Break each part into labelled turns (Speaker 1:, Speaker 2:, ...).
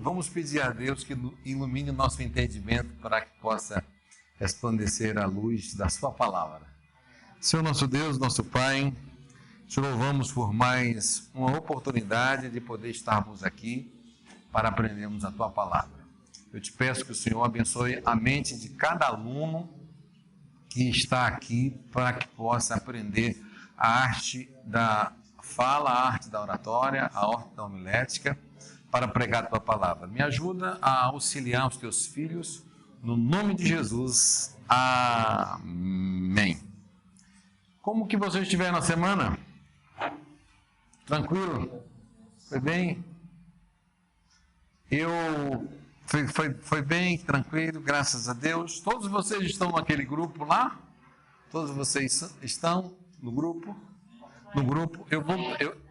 Speaker 1: Vamos pedir a Deus que ilumine o nosso entendimento para que possa resplandecer a luz da sua palavra. Senhor nosso Deus, nosso Pai, te louvamos por mais uma oportunidade de poder estarmos aqui para aprendermos a tua palavra. Eu te peço que o Senhor abençoe a mente de cada aluno que está aqui para que possa aprender a arte da fala, a arte da oratória, a arte da homilética, para pregar a tua palavra. Me ajuda a auxiliar os teus filhos, no nome de Jesus. Amém. Como que você estiver na semana? Tranquilo? Foi bem? Foi bem, tranquilo, graças a Deus. Todos vocês estão naquele grupo lá? Todos vocês estão no grupo? No grupo,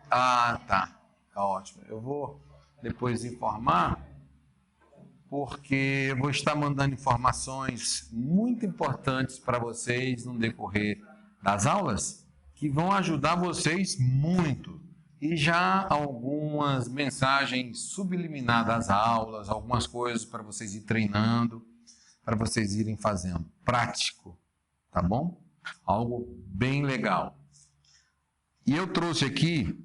Speaker 1: tá ótimo. Eu vou depois informar, porque eu vou estar mandando informações muito importantes para vocês no decorrer das aulas, que vão ajudar vocês muito. E já algumas mensagens subliminares das aulas, algumas coisas para vocês irem treinando, para vocês irem fazendo. Prático, tá bom? Algo bem legal. E eu trouxe aqui,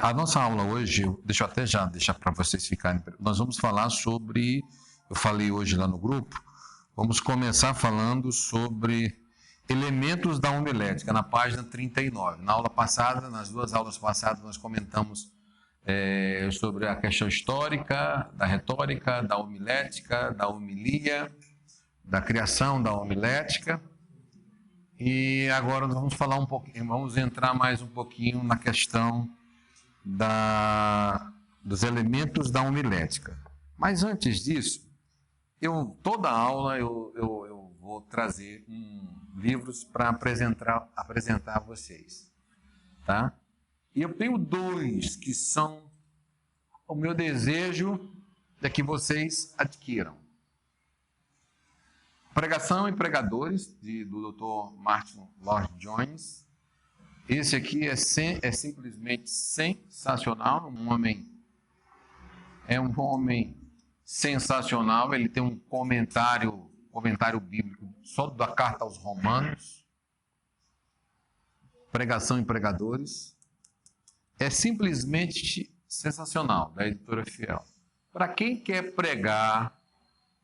Speaker 1: a nossa aula hoje, deixa eu até já deixar para vocês ficarem. Nós vamos falar sobre, eu falei hoje lá no grupo, vamos começar falando sobre elementos da homilética, na página 39. Na aula passada, nas duas aulas passadas, nós comentamos sobre a questão histórica, da retórica, da homilética, da homilia, da criação da homilética. E agora nós vamos falar um pouquinho, vamos entrar mais um pouquinho na questão dos elementos da homilética. Mas antes disso, toda aula eu vou trazer livros para apresentar a vocês, tá? E eu tenho dois que são o meu desejo é que vocês adquiram. Pregação e Pregadores, do Dr. Martin Lloyd-Jones. Esse aqui é simplesmente sensacional. É um homem sensacional. Ele tem um comentário bíblico só da carta aos Romanos. Pregação e Pregadores. É simplesmente sensacional, da editora Fiel. Para quem quer pregar,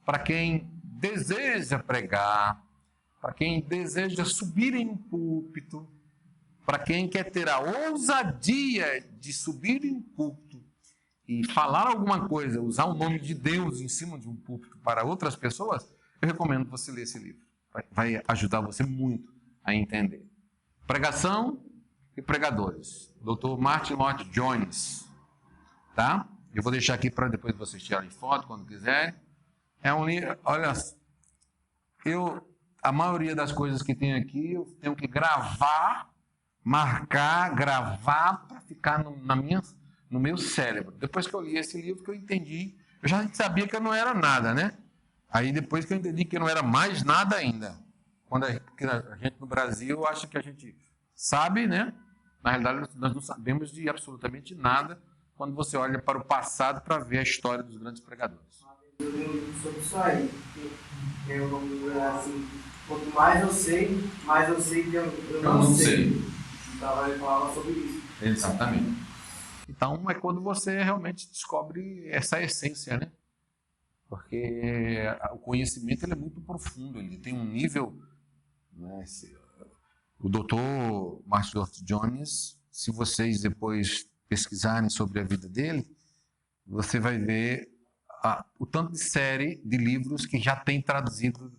Speaker 1: para quem deseja pregar, para quem deseja subir em um púlpito, para quem quer ter a ousadia de subir em um púlpito e falar alguma coisa, usar o nome de Deus em cima de um púlpito para outras pessoas, eu recomendo você ler esse livro. Vai ajudar você muito a entender. Pregação e Pregadores, Dr. Martin Lloyd-Jones, tá? Eu vou deixar aqui para depois vocês tirarem foto quando quiserem. É um livro, olha, a maioria das coisas que tem aqui, eu tenho que gravar, marcar, gravar, para ficar no meu cérebro. Depois que eu li esse livro, que eu entendi, eu já sabia que eu não era nada, né? Aí depois que eu entendi que eu não era mais nada ainda. Quando a gente no Brasil acha que a gente sabe, né? Na realidade, nós não sabemos de absolutamente nada quando você olha para o passado para ver a história dos grandes pregadores.
Speaker 2: Eu li sobre isso aí, tem um nome assim, quanto mais eu sei que eu não sei. Então ele falava sobre isso.
Speaker 1: Exatamente. Então é quando você realmente descobre essa essência, né? Porque o conhecimento ele é muito profundo, ele tem um nível, né? O Dr. Martin Lloyd-Jones, se vocês depois pesquisarem sobre a vida dele, você vai ver o tanto de série de livros que já tem traduzido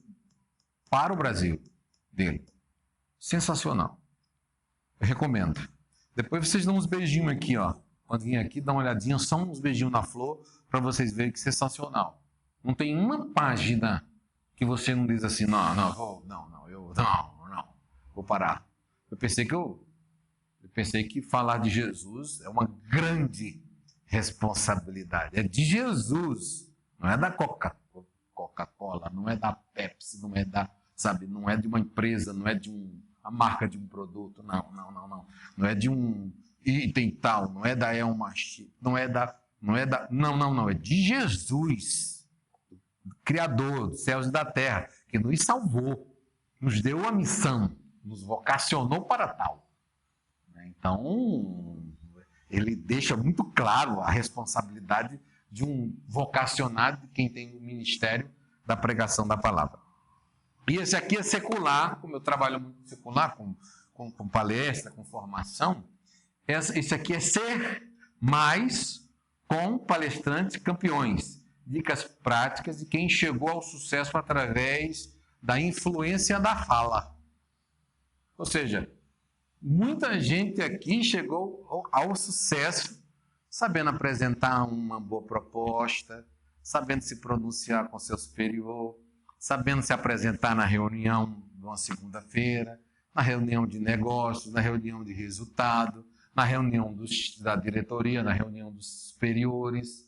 Speaker 1: para o Brasil dele. Sensacional. Eu recomendo. Depois vocês dão uns beijinhos aqui, ó. Quando vem aqui, dá uma olhadinha, só uns beijinhos na flor, para vocês verem que é sensacional. Não tem uma página que você não diz assim, não, vou parar. Eu pensei que falar de Jesus é uma grande responsabilidade. É de Jesus, não é da Coca-Cola, não é da Pepsi, não é não é de uma empresa, não é de a marca de um produto, não. Não é de um item tal, não é da Elma, não é da Não é não, é de Jesus, Criador dos céus e da terra, que nos salvou, nos deu a missão, nos vocacionou para tal. Então, ele deixa muito claro a responsabilidade de um vocacionado, de quem tem o ministério da pregação da palavra. E esse aqui é secular, como eu trabalho muito secular, com palestra, com formação, esse aqui é ser mais com palestrantes campeões. Dicas práticas de quem chegou ao sucesso através da influência da fala. Ou seja, muita gente aqui chegou ao sucesso sabendo apresentar uma boa proposta, sabendo se pronunciar com seu superior, sabendo se apresentar na reunião de uma segunda-feira, na reunião de negócios, na reunião de resultado, na reunião da diretoria, na reunião dos superiores,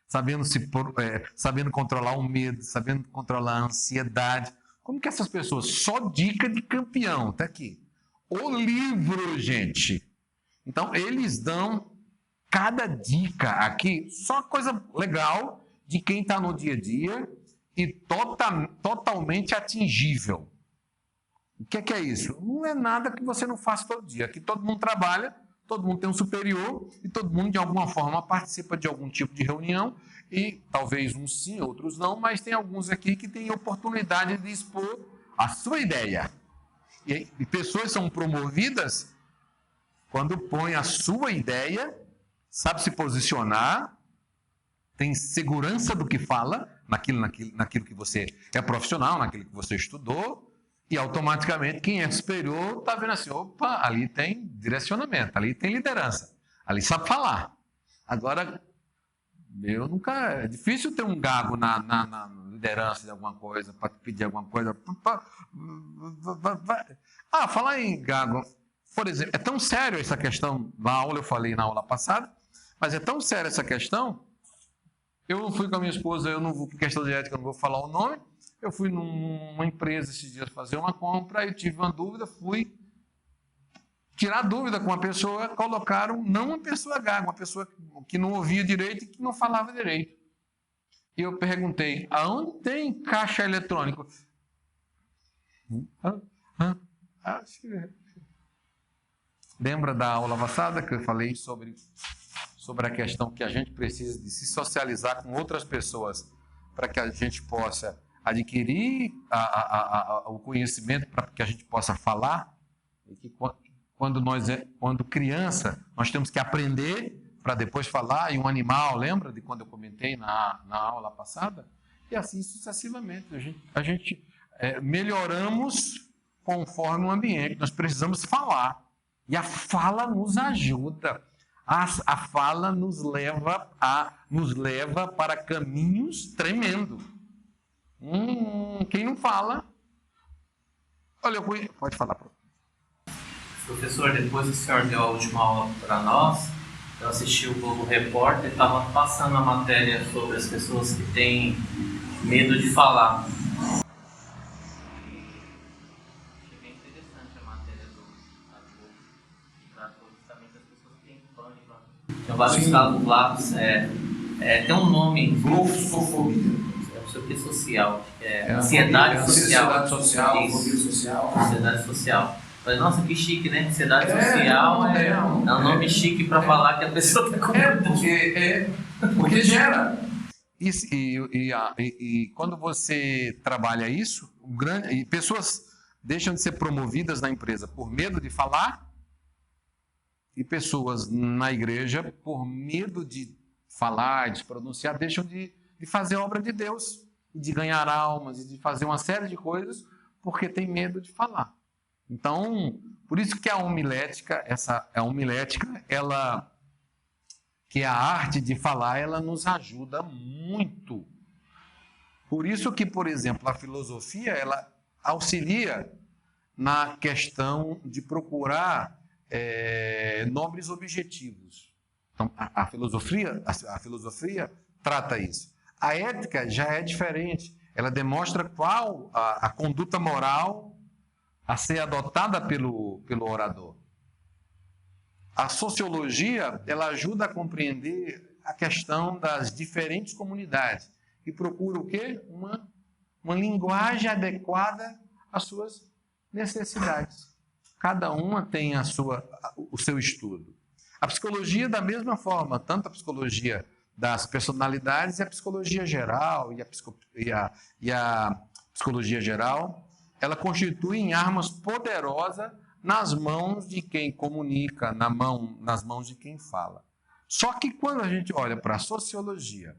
Speaker 1: sabendo controlar o medo, sabendo controlar a ansiedade. Como que essas pessoas? Só dica de campeão, tá aqui. O livro, gente. Então, eles dão cada dica aqui, só coisa legal de quem está no dia a dia e totalmente atingível. O que é isso? Não é nada que você não faça todo dia. Aqui todo mundo trabalha, todo mundo tem um superior e todo mundo, de alguma forma, participa de algum tipo de reunião e talvez uns sim, outros não, mas tem alguns aqui que têm oportunidade de expor a sua ideia. E pessoas são promovidas quando põe a sua ideia, sabe se posicionar, tem segurança do que fala, naquilo que você é profissional, naquilo que você estudou, e automaticamente quem é superior está vendo assim, opa, ali tem direcionamento, ali tem liderança, ali sabe falar. Agora, é difícil ter um gago na liderança de alguma coisa, para pedir alguma coisa. Falar em gago, por exemplo, é tão sério essa questão, na aula eu falei na aula passada, mas é tão séria essa questão, eu não fui com a minha esposa, eu não vou, por questão de ética, eu não vou falar o nome, eu fui numa empresa esses dias fazer uma compra, eu tive uma dúvida, fui tirar dúvida com uma pessoa, colocaram não uma pessoa gaga, uma pessoa que não ouvia direito e que não falava direito. E eu perguntei, aonde tem caixa eletrônico? Lembra da aula passada que eu falei sobre a questão que a gente precisa de se socializar com outras pessoas para que a gente possa adquirir o conhecimento para que a gente possa falar? E que quando criança, nós temos que aprender para depois falar, e um animal, lembra de quando eu comentei na aula passada? E assim sucessivamente. A gente melhoramos conforme o ambiente, nós precisamos falar. E a fala nos ajuda. A fala nos leva para caminhos tremendos. Quem não fala... Olha, pode falar.
Speaker 3: Professor, depois que o senhor deu a última aula para nós, eu assisti o Globo Repórter e estava passando a matéria sobre as pessoas que têm medo de falar. Achei bem interessante a matéria do Globo, que tratou justamente das pessoas que têm pânico. Tem vários casos lá, tem um nome...
Speaker 4: Glofofobia.
Speaker 3: Não sei o que social, ansiedade social.
Speaker 4: Ansiedade social, fobia social.
Speaker 3: Ansiedade social. Falei, nossa, que chique, né? Ansiedade social é um nome chique para falar que a pessoa está com medo.
Speaker 4: Porque gera.
Speaker 1: E quando você trabalha isso, pessoas deixam de ser promovidas na empresa por medo de falar, e pessoas na igreja, por medo de falar, de se pronunciar, deixam de fazer a obra de Deus, de ganhar almas, e de fazer uma série de coisas, porque tem medo de falar. Então, por isso que a homilética, ela, que é a arte de falar, ela nos ajuda muito. Por isso que, por exemplo, a filosofia, ela auxilia na questão de procurar nobres objetivos. Então, a filosofia trata isso. A ética já é diferente. Ela demonstra qual a conduta moral a ser adotada pelo orador. A sociologia, ela ajuda a compreender a questão das diferentes comunidades, que procuram o quê? Uma linguagem adequada às suas necessidades. Cada uma tem o seu estudo. A psicologia, da mesma forma, tanto a psicologia das personalidades e a psicologia geral, e a psicologia geral, ela constitui armas poderosas nas mãos de quem comunica, nas mãos de quem fala. Só que quando a gente olha para a sociologia,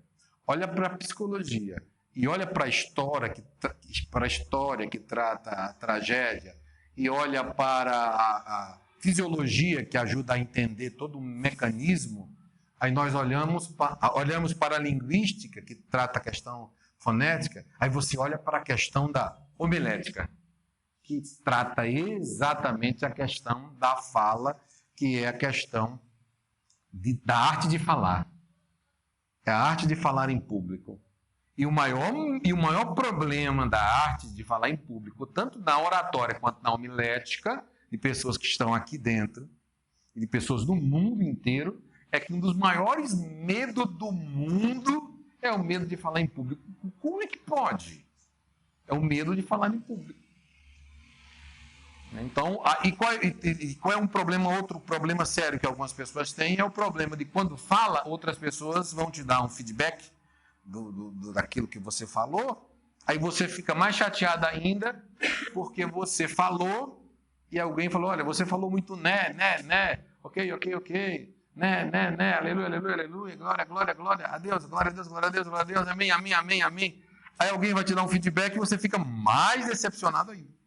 Speaker 1: olha para a psicologia e olha para a história que trata a tragédia e olha para a fisiologia que ajuda a entender todo o mecanismo, aí nós olhamos para a linguística que trata a questão fonética, aí você olha para a questão da homilética, que trata exatamente a questão da fala, que é a questão da arte de falar. É a arte de falar em público. E o maior problema da arte de falar em público, tanto na oratória quanto na homilética, de pessoas que estão aqui dentro, e de pessoas do mundo inteiro, é que um dos maiores medos do mundo é o medo de falar em público. Como é que pode? É o medo de falar em público. Então, qual é outro problema sério que algumas pessoas têm? É o problema de quando fala, outras pessoas vão te dar um feedback daquilo que você falou, aí você fica mais chateado ainda, porque você falou e alguém falou, olha, você falou muito né, ok, né, aleluia, glória a Deus, amém. Aí alguém vai te dar um feedback e você fica mais decepcionado ainda.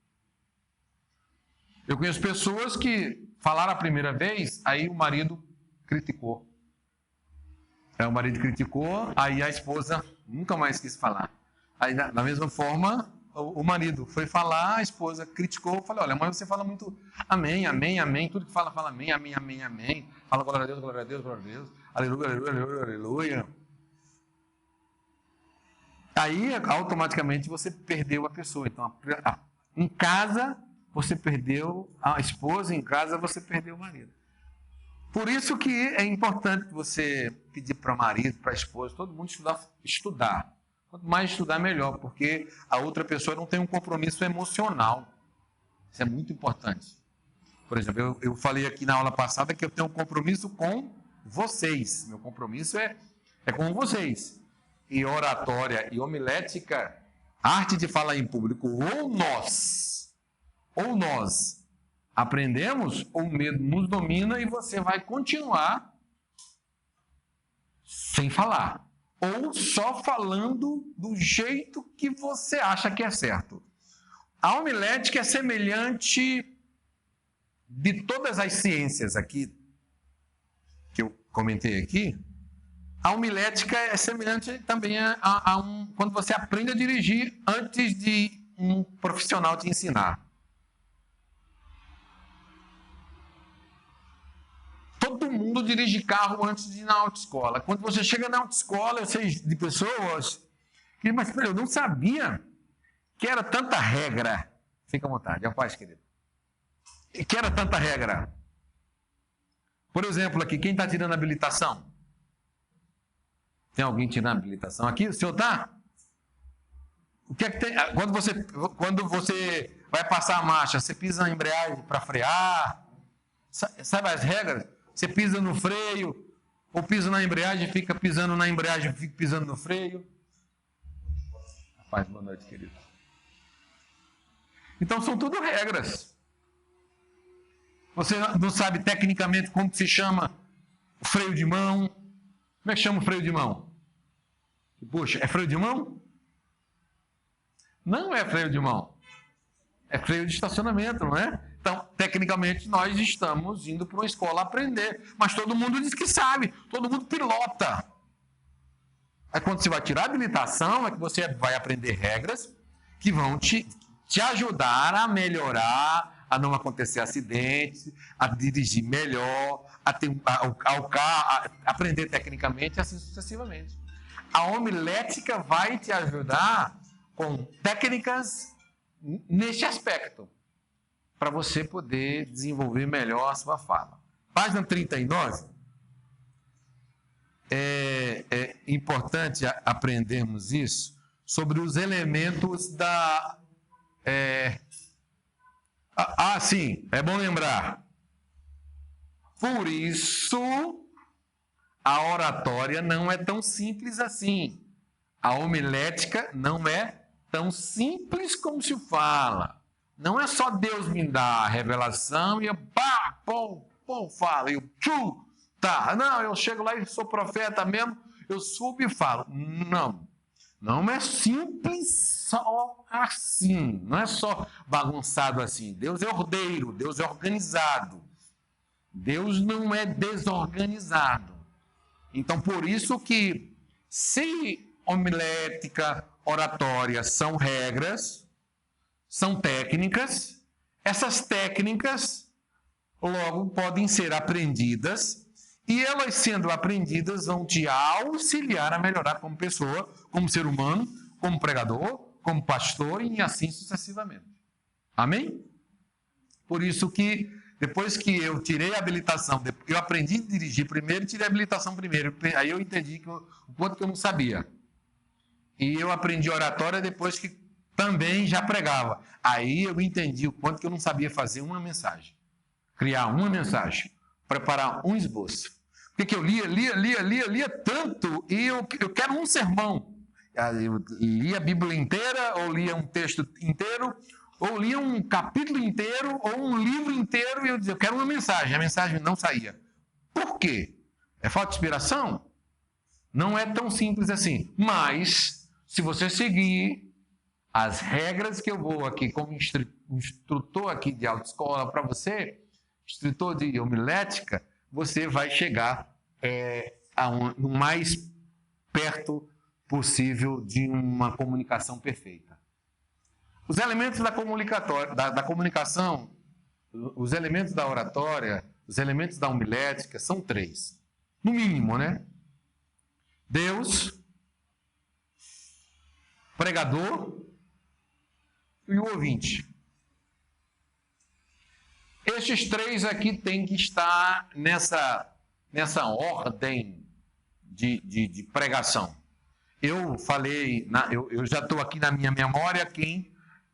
Speaker 1: Eu conheço pessoas que falaram a primeira vez, aí o marido criticou. Aí o marido criticou, aí a esposa nunca mais quis falar. Aí, da mesma forma, o marido foi falar, a esposa criticou, falou, olha, mas você fala muito amém, tudo que fala amém. Fala glória a Deus, aleluia. Aí, automaticamente, você perdeu a pessoa. Então, em casa, você perdeu a esposa, em casa você perdeu o marido. Por isso que é importante você pedir para o marido, para a esposa, todo mundo estudar. Quanto mais estudar, melhor, porque a outra pessoa não tem um compromisso emocional. Isso é muito importante. Por exemplo, eu falei aqui na aula passada que eu tenho um compromisso com vocês. Meu compromisso é com vocês. E oratória e homilética, arte de falar em público, ou nós aprendemos, ou o medo nos domina e você vai continuar sem falar. Ou só falando do jeito que você acha que é certo. A homilética é semelhante de todas as ciências aqui, que eu comentei aqui. A homilética é semelhante também quando você aprende a dirigir antes de um profissional te ensinar. Todo mundo dirige carro antes de ir na autoescola. Quando você chega na autoescola, eu sei de pessoas que, mas eu não sabia que era tanta regra. Fica à vontade, é a paz, querido. Que era tanta regra. Por exemplo, aqui, quem está tirando habilitação? Tem alguém tirando habilitação aqui? O senhor está? O que é que tem? Quando você vai passar a marcha, você pisa na embreagem para frear? Sabe as regras? Você pisa no freio, ou pisa na embreagem, fica pisando na embreagem, fica pisando no freio. Paz, boa noite, querido. Então são tudo regras. Você não sabe tecnicamente como se chama o freio de mão. Como é que chama o freio de mão? Puxa, é freio de mão? Não é freio de mão. É freio de estacionamento, não é? Então, tecnicamente, nós estamos indo para uma escola aprender. Mas todo mundo diz que sabe. Todo mundo pilota. Aí, quando você vai tirar a habilitação, é que você vai aprender regras que vão te ajudar a melhorar, a não acontecer acidentes, a dirigir melhor, a aprender tecnicamente, assim sucessivamente. A homilética vai te ajudar com técnicas neste aspecto, para você poder desenvolver melhor a sua fala. Página 39. é importante aprendermos isso sobre os elementos da... sim, é bom lembrar. Por isso, a oratória não é tão simples assim. A homilética não é tão simples como se fala. Não é só Deus me dar a revelação e eu falo, e eu tá. Não, eu chego lá e sou profeta mesmo, eu subo e falo. Não é simples só assim. Não é só bagunçado assim. Deus é ordeiro, Deus é organizado. Deus não é desorganizado. Então, por isso que, se homilética, oratória são regras, são técnicas, essas técnicas logo podem ser aprendidas e elas sendo aprendidas vão te auxiliar a melhorar como pessoa, como ser humano, como pregador, como pastor e assim sucessivamente. Amém? Por isso que depois que eu tirei a habilitação, eu aprendi a dirigir primeiro e tirei a habilitação primeiro, aí eu entendi o quanto que eu não sabia. E eu aprendi oratória depois que também já pregava. Aí eu entendi o quanto que eu não sabia fazer uma mensagem. Criar uma mensagem. Preparar um esboço. Porque que eu lia tanto e eu quero um sermão. Eu lia a Bíblia inteira, ou lia um texto inteiro, ou lia um capítulo inteiro, ou um livro inteiro, e eu dizia, eu quero uma mensagem. A mensagem não saía. Por quê? É falta de inspiração? Não é tão simples assim. Mas, se você seguir as regras que eu vou aqui como instrutor aqui de autoescola para você, instrutor de homilética, você vai chegar o mais perto possível de uma comunicação perfeita. Os elementos da comunicação, os elementos da oratória, os elementos da homilética são 3. No mínimo, né? Deus, pregador e o ouvinte. Estes 3 aqui têm que estar nessa ordem de pregação. Eu falei, eu já estou aqui na minha memória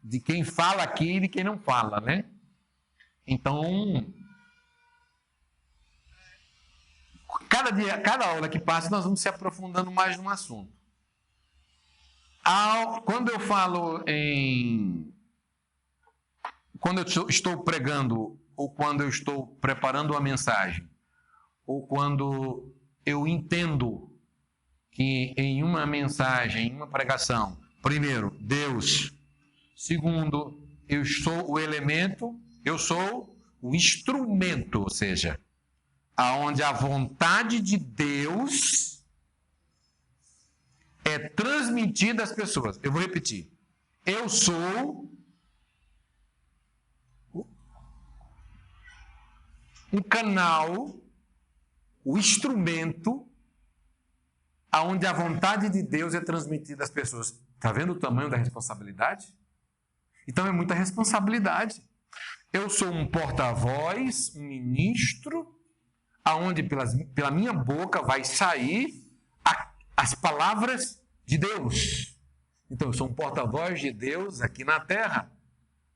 Speaker 1: de quem fala aqui e de quem não fala, né? Então, cada aula que passa, nós vamos se aprofundando mais num assunto. Quando eu falo quando eu estou pregando, ou quando eu estou preparando uma mensagem, ou quando eu entendo que em uma mensagem, em uma pregação, primeiro, Deus, segundo, eu sou o elemento, eu sou o instrumento, ou seja, aonde a vontade de Deus é transmitida às pessoas. Eu vou repetir. Eu sou um canal, o instrumento aonde a vontade de Deus é transmitida às pessoas. Está vendo o tamanho da responsabilidade? Então é muita responsabilidade. Eu sou um porta-voz, um ministro, aonde pela minha boca vai sair as palavras de Deus. Então eu sou um porta-voz de Deus aqui na terra.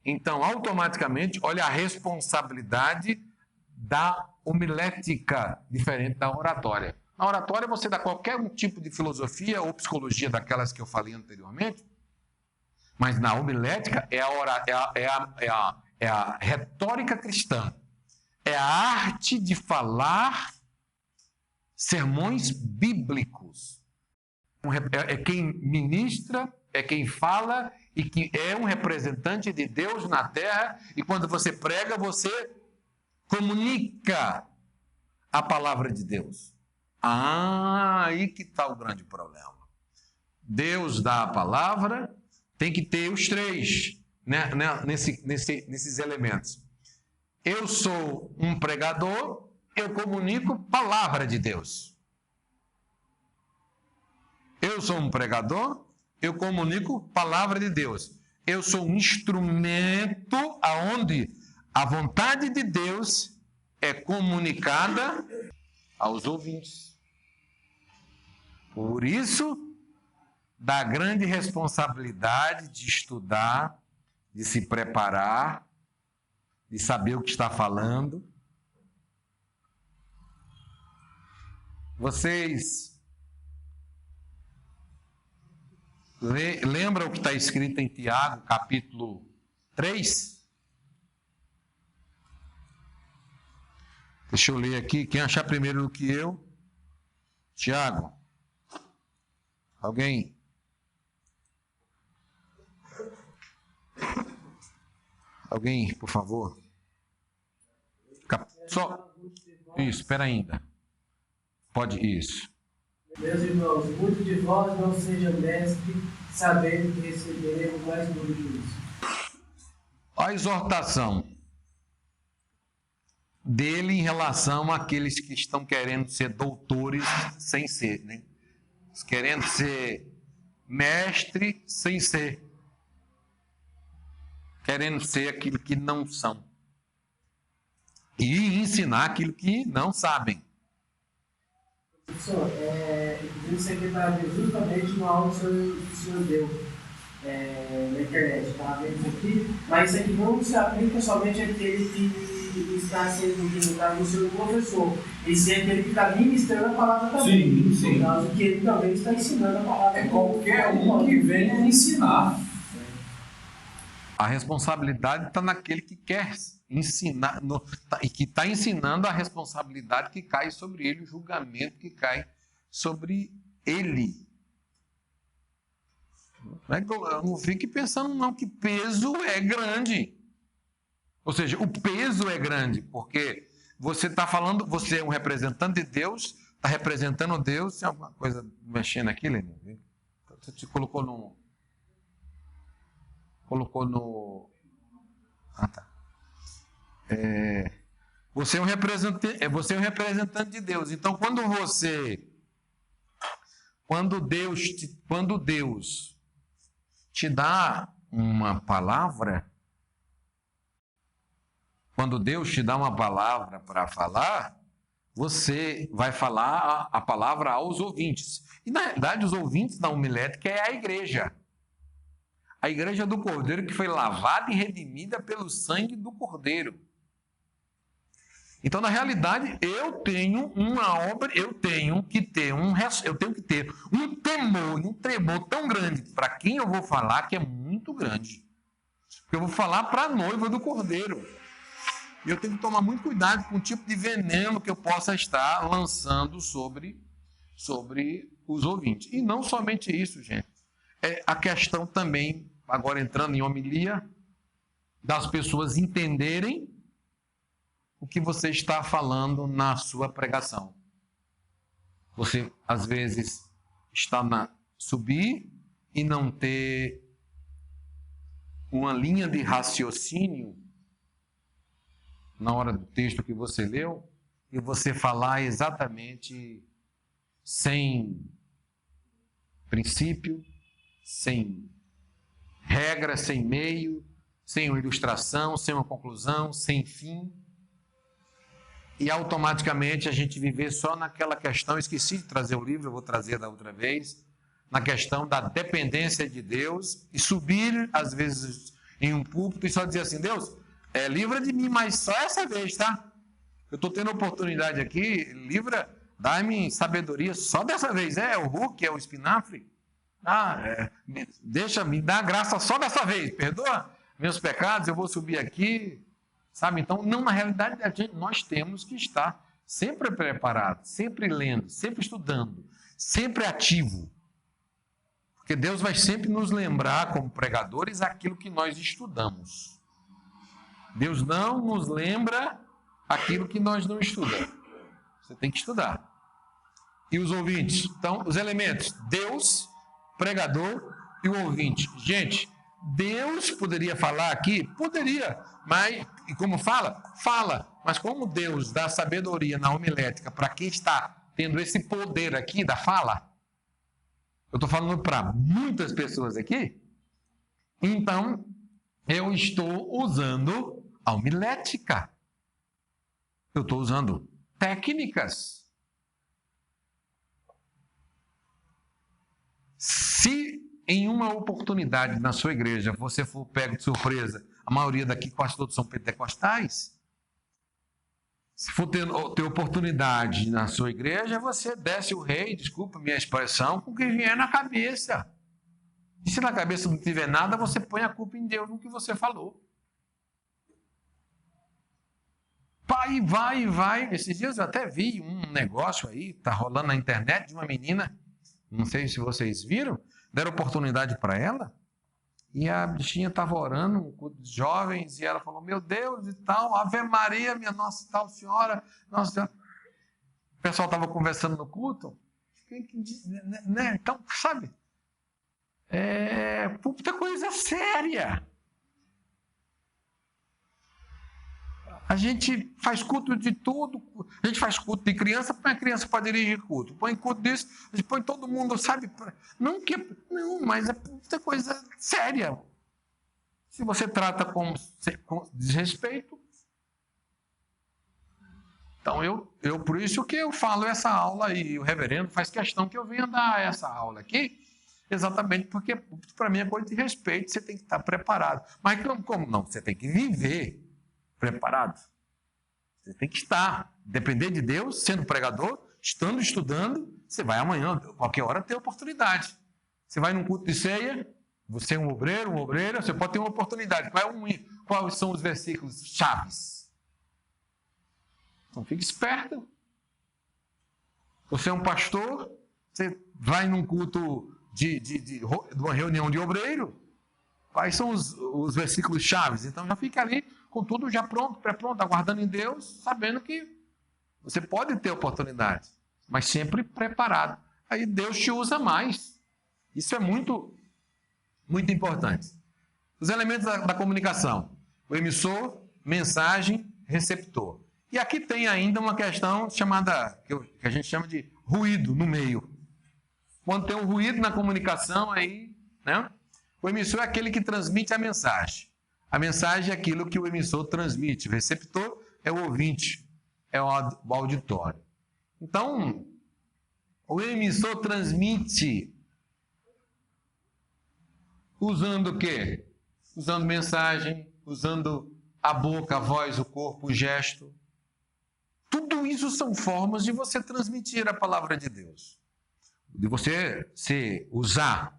Speaker 1: Então, automaticamente, olha a responsabilidade da homilética, diferente da oratória. Na oratória você dá qualquer tipo de filosofia ou psicologia daquelas que eu falei anteriormente, mas na homilética é a retórica cristã. É a arte de falar sermões bíblicos. É quem ministra, é quem fala e que é um representante de Deus na terra, e quando você prega, você comunica a palavra de Deus. Aí que está o grande problema. Deus dá a palavra, tem que ter os 3, né, nesses elementos. Eu sou um pregador, eu comunico palavra de Deus. Eu sou um pregador, eu comunico palavra de Deus. Eu sou um instrumento aonde a vontade de Deus é comunicada aos ouvintes. Por isso, da grande responsabilidade de estudar, de se preparar, de saber o que está falando. Vocês lembram o que está escrito em Tiago, capítulo 3? Deixa eu ler aqui. Quem achar primeiro do que eu? Tiago. Alguém? Alguém, por favor? Só. Isso, espera ainda. Pode, isso.
Speaker 2: Meus irmãos, muitos de vós não sejam mestres, sabendo que receberemos mais duro juízo.
Speaker 1: A exortação dele em relação àqueles que estão querendo ser doutores sem ser, né? Querendo ser mestre sem ser. Querendo ser aquilo que não são. E ensinar aquilo que não sabem.
Speaker 2: Professor, isso aqui está justamente no áudio que o senhor deu na internet. Estava vendo isso aqui, mas isso aqui não se aplica somente àquele que está sendo no seu professor. Esse é aquele que está ministrando a palavra também.
Speaker 4: Sim.
Speaker 2: No caso, que ele também está ensinando a palavra.
Speaker 4: É qualquer um que venha ensinar.
Speaker 1: A responsabilidade está naquele que quer ensinar, e que está ensinando a responsabilidade que cai sobre ele, o julgamento que cai sobre ele. Não fique pensando não que peso é grande. Ou seja, o peso é grande, porque você está falando, você é um representante de Deus, está representando Deus. Tem alguma coisa mexendo aqui, Lenin? Você te colocou no... Ah, tá. Você é um representante de Deus. Então, quando Deus te dá uma palavra, para falar, você vai falar a palavra aos ouvintes. E, na realidade, os ouvintes da homilética é a igreja. A igreja do Cordeiro, que foi lavada e redimida pelo sangue do Cordeiro. Então, na realidade, eu tenho que ter um temor e um tremor tão grande para quem eu vou falar, que é muito grande. Porque eu vou falar para a noiva do Cordeiro. E eu tenho que tomar muito cuidado com o tipo de veneno que eu possa estar lançando sobre os ouvintes. E não somente isso, gente. A questão também, agora entrando em homilia, das pessoas entenderem o que você está falando na sua pregação. Você, às vezes, está subir e não ter uma linha de raciocínio na hora do texto que você leu, e você falar exatamente sem princípio, sem regra, sem meio, sem uma ilustração, sem uma conclusão, sem fim. E automaticamente a gente viver só naquela questão, esqueci de trazer o livro, eu vou trazer da outra vez, na questão da dependência de Deus, e subir, às vezes, em um púlpito e só dizer assim: Deus, livra de mim, mas só essa vez, tá? Eu estou tendo oportunidade aqui, dá-me sabedoria só dessa vez. O Hulk, é o espinafre. Me dá graça só dessa vez, perdoa meus pecados, eu vou subir aqui, sabe? Então, não, na realidade, nós temos que estar sempre preparado, sempre lendo, sempre estudando, sempre ativo, porque Deus vai sempre nos lembrar, como pregadores, aquilo que nós estudamos. Deus não nos lembra aquilo que nós não estudamos. Você tem que estudar. E os ouvintes? Então, os elementos: Deus, pregador e o ouvinte. Gente, Deus poderia falar aqui? Poderia, mas, e como fala? Fala, mas como Deus dá sabedoria na homilética para quem está tendo esse poder aqui da fala, eu estou falando para muitas pessoas aqui, então eu estou usando a homilética, eu estou usando técnicas. Se em uma oportunidade na sua igreja você for pego de surpresa, a maioria daqui quase todos são pentecostais, se for ter oportunidade na sua igreja, você desce o rei, desculpa a minha expressão, com o que vier na cabeça. E se na cabeça não tiver nada, você põe a culpa em Deus no que você falou. Pai, vai. Esses dias eu até vi um negócio aí, tá rolando na internet, de uma menina, não sei se vocês viram, deram oportunidade para ela, e a bichinha estava orando, um culto de jovens, e ela falou, meu Deus e tal, Ave Maria, minha Nossa tal Senhora, Nossa Senhora. O pessoal estava conversando no culto, né? Então, sabe, puta coisa séria. A gente faz culto de tudo, a gente faz culto de criança, põe a criança para dirigir culto, põe culto disso, a gente põe todo mundo, sabe? Não, mas é muita coisa séria. Se você trata com desrespeito. Então, eu por isso que eu falo essa aula aí, o reverendo faz questão que eu venha dar essa aula aqui, exatamente porque para mim é coisa de respeito, você tem que estar preparado. Mas como não? Você tem que viver preparado. Você tem que estar, depender de Deus, sendo pregador, estudando, você vai amanhã, qualquer hora, ter oportunidade. Você vai num culto de ceia, você é um obreiro, uma obreira, você pode ter uma oportunidade. Quais são os versículos chaves? Então fique esperto. Você é um pastor, você vai num culto de uma reunião de obreiro, quais são os versículos chaves? Então já fica ali com tudo já pronto, pré-pronto, aguardando em Deus, sabendo que você pode ter oportunidade, mas sempre preparado. Aí Deus te usa mais. Isso é muito, muito importante. Os elementos da comunicação: o emissor, mensagem, receptor. E aqui tem ainda uma questão chamada, que a gente chama de ruído no meio. Quando tem um ruído na comunicação, aí, né? O emissor é aquele que transmite a mensagem. A mensagem é aquilo que o emissor transmite. O receptor é o ouvinte, é o auditório. Então, o emissor transmite usando o quê? Usando mensagem, usando a boca, a voz, o corpo, o gesto. Tudo isso são formas de você transmitir a palavra de Deus. De você ser usado.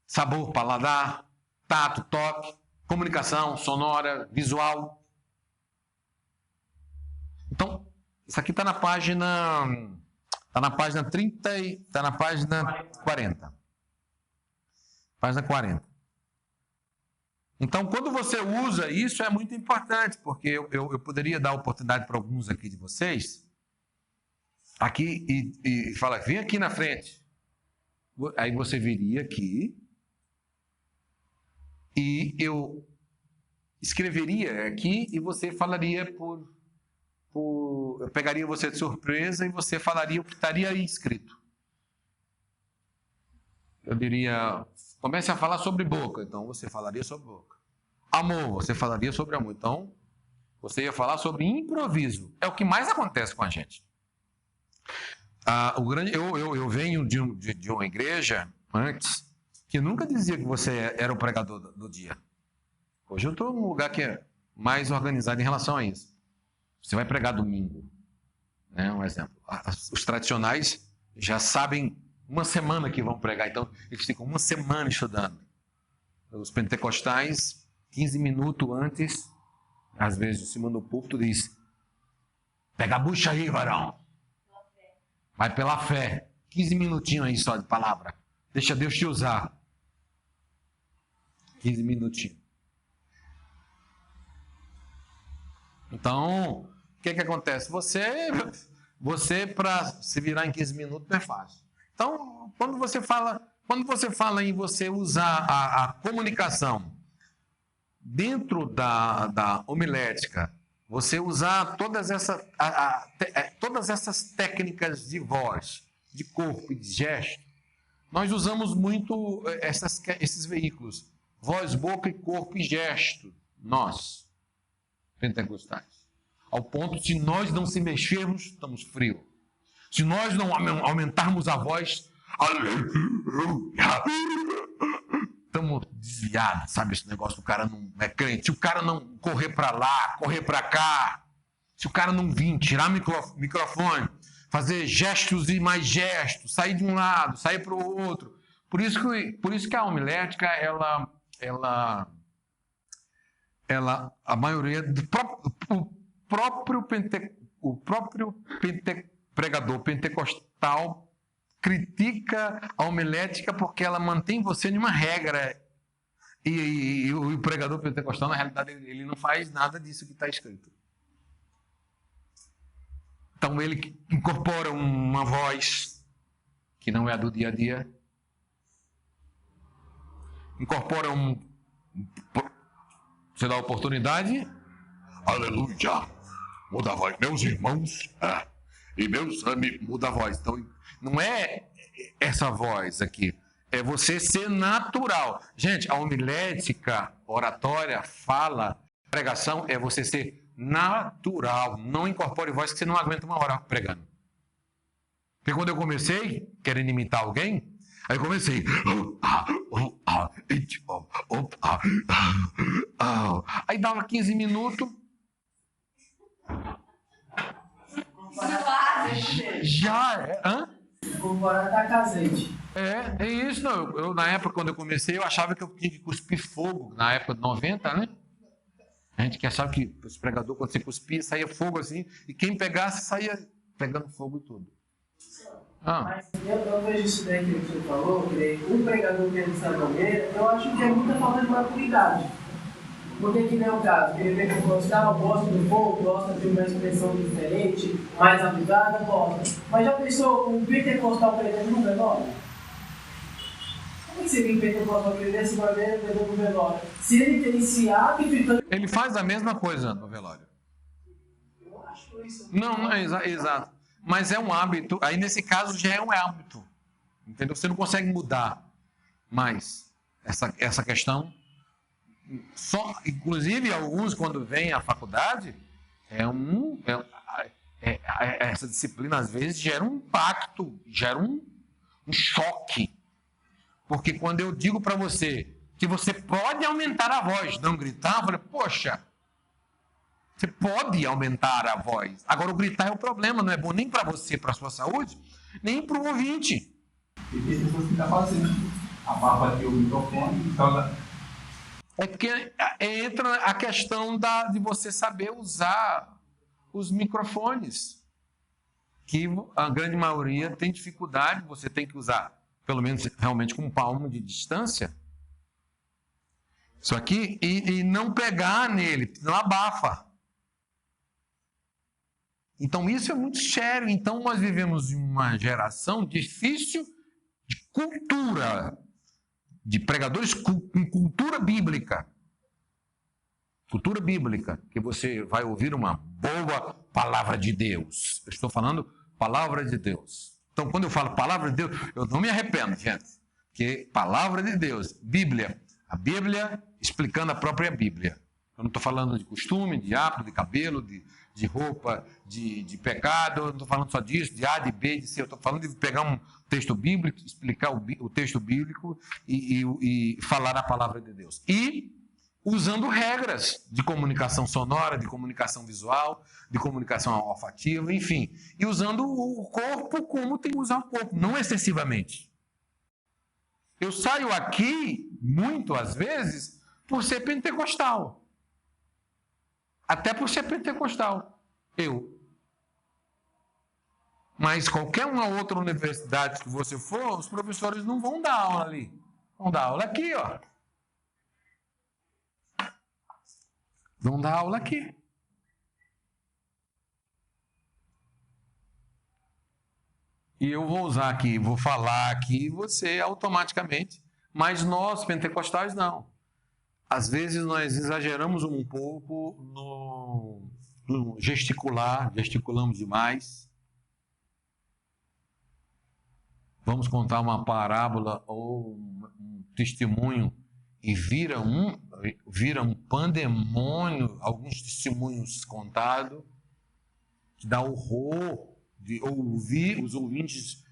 Speaker 1: Sabor, paladar, tato, toque, comunicação sonora, visual. Então, isso aqui está na página 30 e está na página 40. Página 40. Então, quando você usa isso, é muito importante, porque eu poderia dar oportunidade para alguns aqui de vocês, aqui e falar, vem aqui na frente. Aí você viria aqui e eu escreveria aqui e você falaria eu pegaria você de surpresa e você falaria o que estaria aí escrito. Eu diria, comece a falar sobre boca, então você falaria sobre boca. Amor, você falaria sobre amor, então você ia falar sobre improviso. É o que mais acontece com a gente. Eu venho de uma igreja antes que nunca dizia que você era o pregador do dia. Hoje eu estou num lugar que é mais organizado em relação a isso. Você vai pregar domingo, né? Um exemplo. Os tradicionais já sabem uma semana que vão pregar, então eles ficam uma semana estudando. Os pentecostais, 15 minutos antes, às vezes em cima do púlpito, diz: pega a bucha aí, varão. Vai pela fé. 15 minutinhos aí só de palavra. Deixa Deus te usar. 15 minutinhos. Então, o que acontece? Você para se virar em 15 minutos não é fácil. Então, quando você fala em você usar a comunicação dentro da homilética, você usar todas essas técnicas de voz, de corpo e de gesto, nós usamos muito esses veículos. Voz, boca, corpo e gesto. Nós, pentecostais. Ao ponto de nós não se mexermos, estamos frios. Se nós não aumentarmos a voz, estamos desviados, sabe? Esse negócio do cara não é crente. Se o cara não correr para lá, correr para cá, se o cara não vir, tirar o microfone, fazer gestos e mais gestos, sair de um lado, sair para o outro. Por isso que a homilética, a maioria o próprio pregador pentecostal critica a homilética porque ela mantém você em uma regra. E o pregador pentecostal, na realidade, ele não faz nada disso que está escrito. Então ele incorpora uma voz que não é a do dia a dia. Incorpora você dá a oportunidade. Aleluia! Muda a voz. Meus irmãos e meus amigos, muda a voz. Então, não é essa voz aqui. É você ser natural. Gente, a homilética, oratória, fala, pregação, é você ser natural. Não incorpore voz que você não aguenta uma hora pregando. Porque quando eu comecei, querendo imitar alguém, aí eu comecei. Aí dava 15 minutos. Já é.
Speaker 2: Comparado a casete.
Speaker 1: É isso. Não. Eu, na época, quando eu comecei, eu achava que eu tinha que cuspir fogo. Na época de 90, né? A gente que achava que os pregadores, quando você cuspia, saía fogo assim. E quem pegasse, saía pegando fogo e tudo.
Speaker 2: Mas eu vejo isso daí que você falou, que um pregador que está na maneira, eu acho que é muita falta de maturidade. Porque que nem é o caso, que ele pentecostal gosta do povo, gosta de uma expressão diferente, mais avisada, gosta. Mas já pensou um pentecostal pregando no velório? Como é que seria um pentecostal pregando dessa maneira, pregando no velório? Se ele tem esse hábito...
Speaker 1: Ele faz a mesma coisa no velório.
Speaker 2: Eu acho isso.
Speaker 1: Não é exato. Mas é um hábito, aí nesse caso já é um hábito. Entendeu? Você não consegue mudar mais essa questão. Inclusive, alguns, quando vêm à faculdade, essa disciplina, às vezes, gera um impacto, gera um choque. Porque quando eu digo para você que você pode aumentar a voz, não gritar, eu falei, poxa, você pode aumentar a voz. Agora, o gritar é o problema, não é bom nem para você, para a sua saúde, nem para o ouvinte.
Speaker 4: E tem pessoas que estão fazendo. Abafa aqui o microfone e toca.
Speaker 1: É porque entra a questão de você saber usar os microfones, que a grande maioria tem dificuldade, você tem que usar, pelo menos realmente com um palmo de distância, isso aqui, e não pegar nele, não abafa. Então isso é muito sério. Então nós vivemos em uma geração difícil de cultura, de pregadores com cultura bíblica. Cultura bíblica, que você vai ouvir uma boa palavra de Deus. Eu estou falando palavra de Deus. Então, quando eu falo palavra de Deus, eu não me arrependo, gente. Porque palavra de Deus, Bíblia, a Bíblia explicando a própria Bíblia. Eu não estou falando de costume, de hábito, de cabelo, de roupa, de pecado, eu não estou falando só disso, de A, de B, de C, eu estou falando de pegar um texto bíblico, explicar o texto bíblico e falar a palavra de Deus. E usando regras de comunicação sonora, de comunicação visual, de comunicação olfativa, enfim. E usando o corpo como tem que usar o corpo, não excessivamente. Eu saio aqui, muito às vezes, por ser pentecostal. Até por ser pentecostal. Mas qualquer uma outra universidade que você for, os professores não vão dar aula ali. Vão dar aula aqui, ó. Vão dar aula aqui. E eu vou usar aqui, vou falar aqui, você automaticamente. Mas nós, pentecostais, não. Às vezes nós exageramos um pouco no gesticular, gesticulamos demais. Vamos contar uma parábola ou um testemunho e vira um pandemônio, alguns testemunhos contados, que dá horror de ouvir os ouvintes.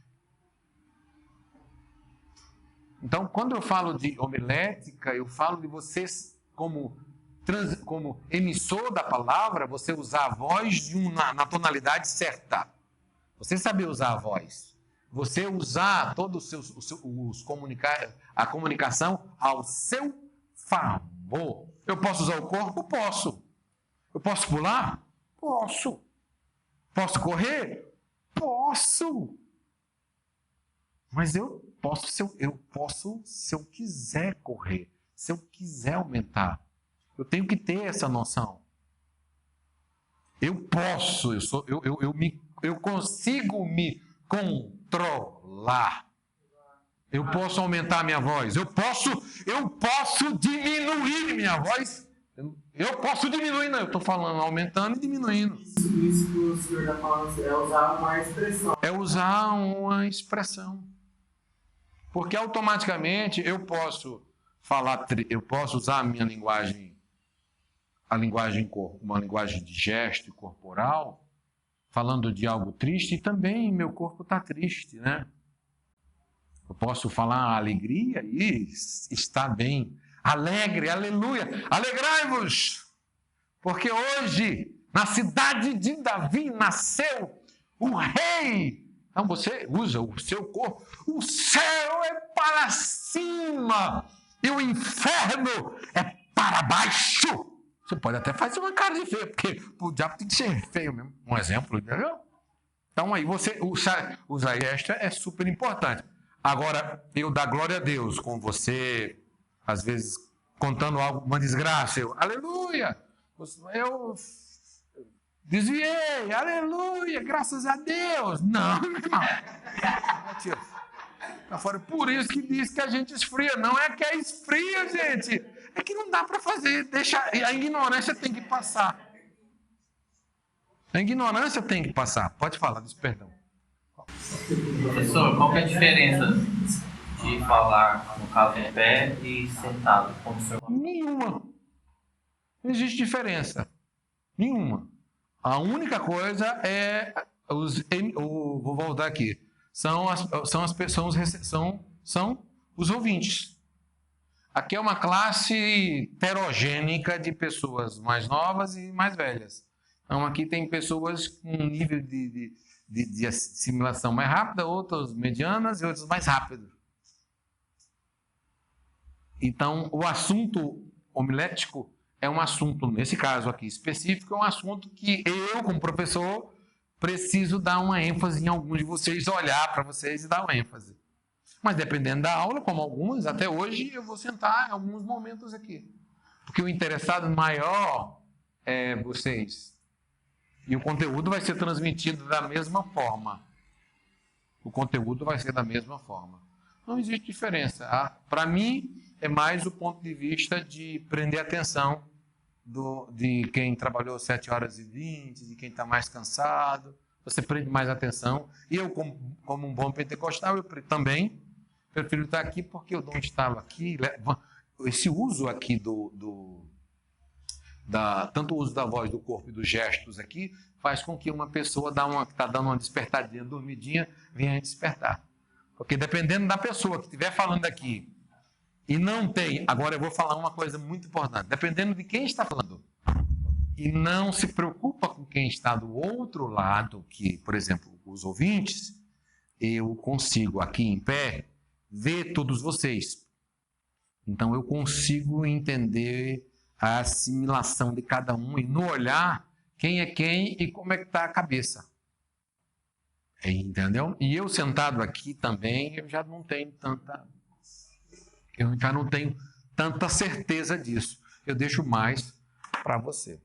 Speaker 1: Então, quando eu falo de homilética, eu falo de vocês como emissor da palavra, você usar a voz na tonalidade certa. Você saber usar a voz. Você usar todos a comunicação ao seu favor. Eu posso usar o corpo? Posso. Eu posso pular? Posso. Posso correr? Posso. Mas eu posso se eu quiser correr, se eu quiser aumentar. Eu tenho que ter essa noção. Eu posso, eu consigo me controlar. Eu posso aumentar minha voz. Eu posso diminuir minha voz. Eu posso diminuir, não. Eu estou falando aumentando e diminuindo.
Speaker 2: Isso que o senhor está falando é usar uma expressão.
Speaker 1: É usar uma expressão. Porque automaticamente eu posso usar a minha linguagem, uma linguagem de gesto corporal, falando de algo triste, e também meu corpo está triste, né? Eu posso falar alegria e está bem. Alegre, aleluia, alegrai-vos, porque hoje, na cidade de Davi, nasceu o rei. Então você usa o seu corpo, o céu é para cima e o inferno é para baixo. Você pode até fazer uma cara de feio, porque o diabo tem que ser feio mesmo. Um exemplo, entendeu? Então aí você usar esta é super importante. Agora, eu dar glória a Deus com você, às vezes contando algo, uma desgraça, eu, desviei, aleluia, graças a Deus. Não, meu irmão. Tá fora. Por isso que diz que a gente esfria. Não é que é esfria, gente. É que não dá para fazer. A ignorância tem que passar. A ignorância tem que passar. Pode falar, perdão.
Speaker 3: Professor, qual que é a diferença de falar, no caso, em pé e sentado? Como o senhor...
Speaker 1: Nenhuma. Não existe diferença. Nenhuma. A única coisa é vou voltar aqui. São os ouvintes. Aqui é uma classe heterogênica de pessoas mais novas e mais velhas. Então aqui tem pessoas com um nível de assimilação mais rápida, outras medianas e outras mais rápidas. Então o assunto homilético é um assunto, nesse caso aqui específico, é um assunto que eu, como professor, preciso dar uma ênfase em alguns de vocês, olhar para vocês e dar uma ênfase. Mas dependendo da aula, como algumas, até hoje, eu vou sentar em alguns momentos aqui. Porque o interessado maior é vocês. E o conteúdo vai ser transmitido da mesma forma. O conteúdo vai ser da mesma forma. Não existe diferença. Para mim, é mais o ponto de vista de prender a atenção de quem trabalhou 7h20, de quem está mais cansado. Você prende mais atenção. E eu, como um bom pentecostal, eu também prefiro estar aqui porque o dom estava aqui. Esse uso aqui tanto o uso da voz, do corpo e dos gestos aqui, faz com que uma pessoa que está dando uma despertadinha, dormidinha, venha despertar. Porque dependendo da pessoa que estiver falando aqui, e não tem, agora eu vou falar uma coisa muito importante, dependendo de quem está falando, e não se preocupa com quem está do outro lado, que, por exemplo, os ouvintes, eu consigo aqui em pé ver todos vocês. Então eu consigo entender a assimilação de cada um e no olhar quem é quem e como é que está a cabeça. Entendeu? E eu sentado aqui também, eu já não tenho tanta certeza disso. Eu deixo mais para você.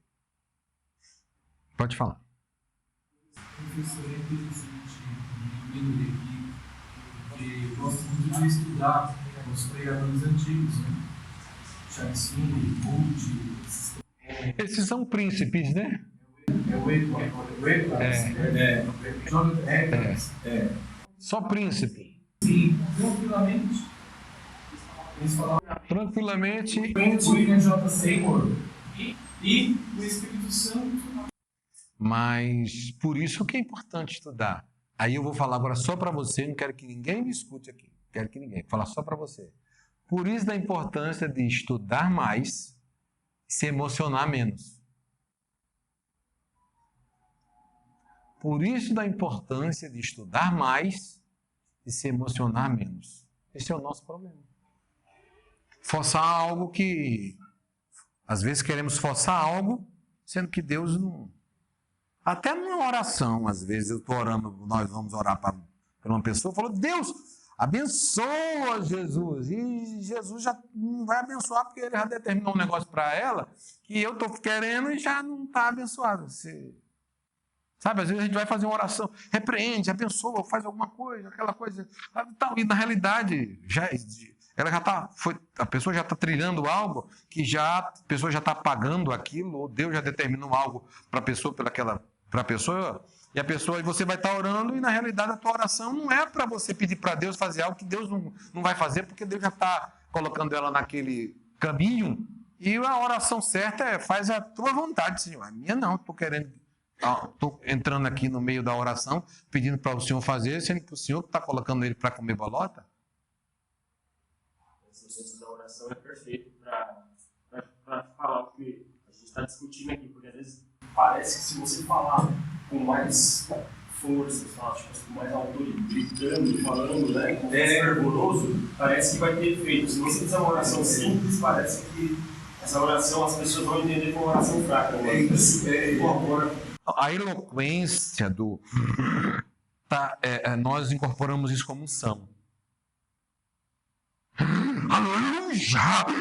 Speaker 1: Pode falar.
Speaker 4: Professor, é interessante entender aqui, porque eu gosto muito de estudar os pregadores antigos, né? Charles Finney, Moody.
Speaker 1: Esses são príncipes, né?
Speaker 4: Jonathan Edwards.
Speaker 1: Só príncipe.
Speaker 4: Sim, tranquilamente. Eles falavam
Speaker 1: Tranquilamente.
Speaker 4: William J. Seymour e o Espírito Santo
Speaker 1: Mas por isso que é importante estudar. Aí eu vou falar agora só para você, não quero que ninguém me escute aqui. Quero que ninguém, vou falar só para você. Por isso da importância de estudar mais e se emocionar menos. Por isso da importância de estudar mais e se emocionar menos. Esse é o nosso problema. Forçar algo que... Às vezes queremos forçar algo, sendo que Deus não... Até numa oração, às vezes eu estou orando, nós vamos orar para uma pessoa, falou, Deus, abençoa Jesus. E Jesus já não vai abençoar, porque ele já determinou um negócio para ela, que eu estou querendo e já não está abençoado. Sabe, às vezes a gente vai fazer uma oração, repreende, abençoa, faz alguma coisa, aquela coisa. E na realidade, ela já tá, a pessoa já está trilhando algo que a pessoa já está pagando aquilo, ou Deus já determinou algo para a pessoa, e você vai estar orando, e na realidade a tua oração não é para você pedir para Deus fazer algo que Deus não vai fazer, porque Deus já está colocando ela naquele caminho, e a oração certa é, faz a tua vontade, Senhor. A minha não, estou entrando aqui no meio da oração, pedindo para o Senhor fazer, sendo que o Senhor está colocando ele para comer bolota.
Speaker 5: Esse senso da oração é perfeito para falar o que a gente está discutindo aqui, porque às vezes parece que se você falar com mais força, com mais autoridade, gritando, falando, né, com mais fervoroso, parece que vai ter efeito. Se você fizer uma oração simples, parece que essa oração as pessoas vão entender como uma oração fraca.
Speaker 1: A eloquência do... nós incorporamos isso como unção. Aleluia! Oh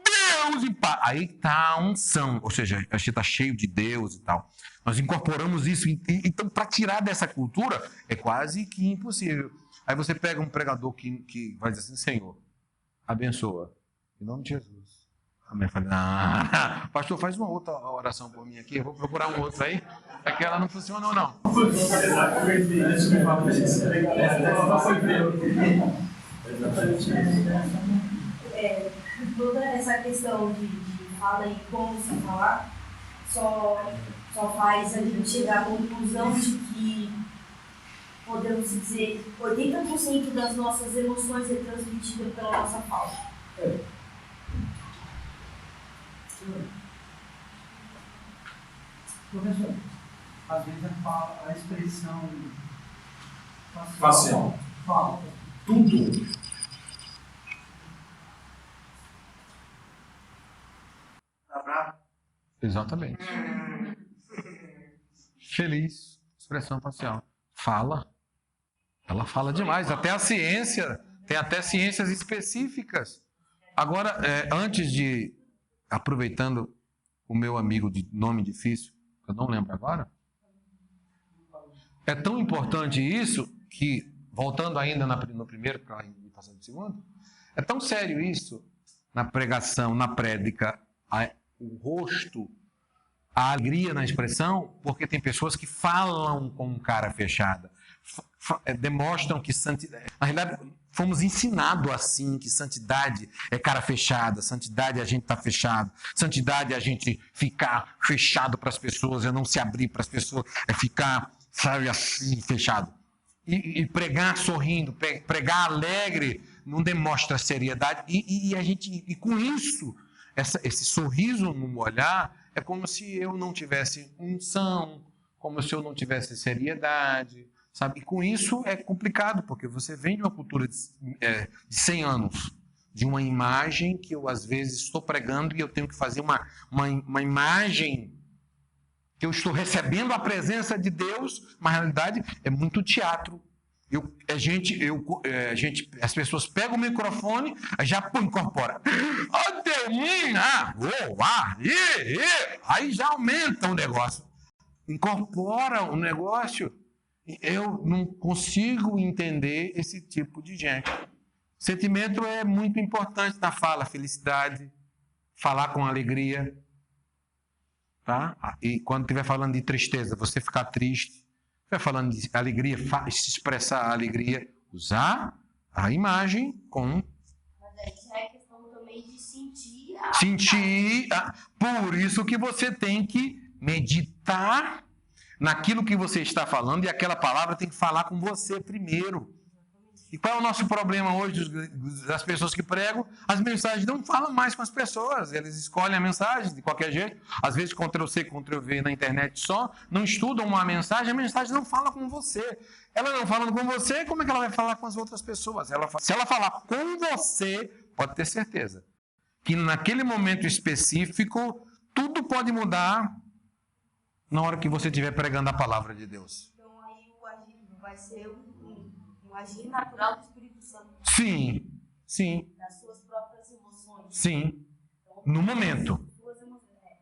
Speaker 1: Deus! Aí está a unção, ou seja, a gente está cheio de Deus e tal. Nós incorporamos isso, então para tirar dessa cultura é quase que impossível. Aí você pega um pregador que vai dizer assim, Senhor, abençoa, em nome de Jesus. Amém. Falei, pastor, faz uma outra oração por mim aqui, eu vou procurar um outro aí, é que ela não funciona ou não.
Speaker 6: Toda essa questão de fala e como se falar só faz a gente chegar à conclusão de que podemos dizer 80% das nossas emoções é transmitida pela nossa fala.
Speaker 2: Professor, às vezes a expressão
Speaker 5: facial
Speaker 2: falta.
Speaker 5: Tudo. Tá bravo?
Speaker 1: Exatamente. Feliz, expressão facial. Fala. Ela fala demais. Até a ciência, tem até ciências específicas. Agora, antes de... Aproveitando o meu amigo de nome difícil, eu não lembro agora. É tão importante isso que, voltando ainda no primeiro, para passar no segundo, é tão sério isso na pregação, na prédica, o rosto, a alegria na expressão, porque tem pessoas que falam com cara fechada, demonstram que santidade... Na realidade, fomos ensinados assim, que santidade é cara fechada, santidade é a gente estar fechado, santidade é a gente ficar fechado para as pessoas, é não se abrir para as pessoas, é ficar, sabe, assim, fechado. E pregar sorrindo, pregar alegre, não demonstra seriedade. E com isso, esse sorriso no olhar, é como se eu não tivesse unção, como se eu não tivesse seriedade, sabe? E com isso é complicado, porque você vem de uma cultura de 100 anos, de uma imagem que eu às vezes estou pregando e eu tenho que fazer uma imagem que eu estou recebendo a presença de Deus, mas na realidade é muito teatro. As pessoas pegam o microfone, já incorpora. Oh, Deus, aí já aumenta o negócio. Incorpora o negócio. Eu não consigo entender esse tipo de gente. Sentimento é muito importante na fala, felicidade, falar com alegria, tá? E quando estiver falando de tristeza, você ficar triste, estiver falando de alegria, se expressar a alegria, usar a imagem com...
Speaker 6: Mas aí já é questão também de sentir.
Speaker 1: Sentir, por isso que você tem que meditar naquilo que você está falando e aquela palavra tem que falar com você primeiro. E qual é o nosso problema hoje das pessoas que pregam? As mensagens não falam mais com as pessoas, eles escolhem a mensagem de qualquer jeito, às vezes Ctrl-C, Ctrl-V na internet só, não estudam uma mensagem, a mensagem não fala com você. Ela não falando com você, como é que ela vai falar com as outras pessoas? Se ela falar com você, pode ter certeza que naquele momento específico, tudo pode mudar na hora que você estiver pregando a palavra de Deus.
Speaker 6: Então aí o agir vai ser um agir natural do Espírito Santo.
Speaker 1: Sim, sim,
Speaker 6: Das suas próprias emoções.
Speaker 1: sim. No momento.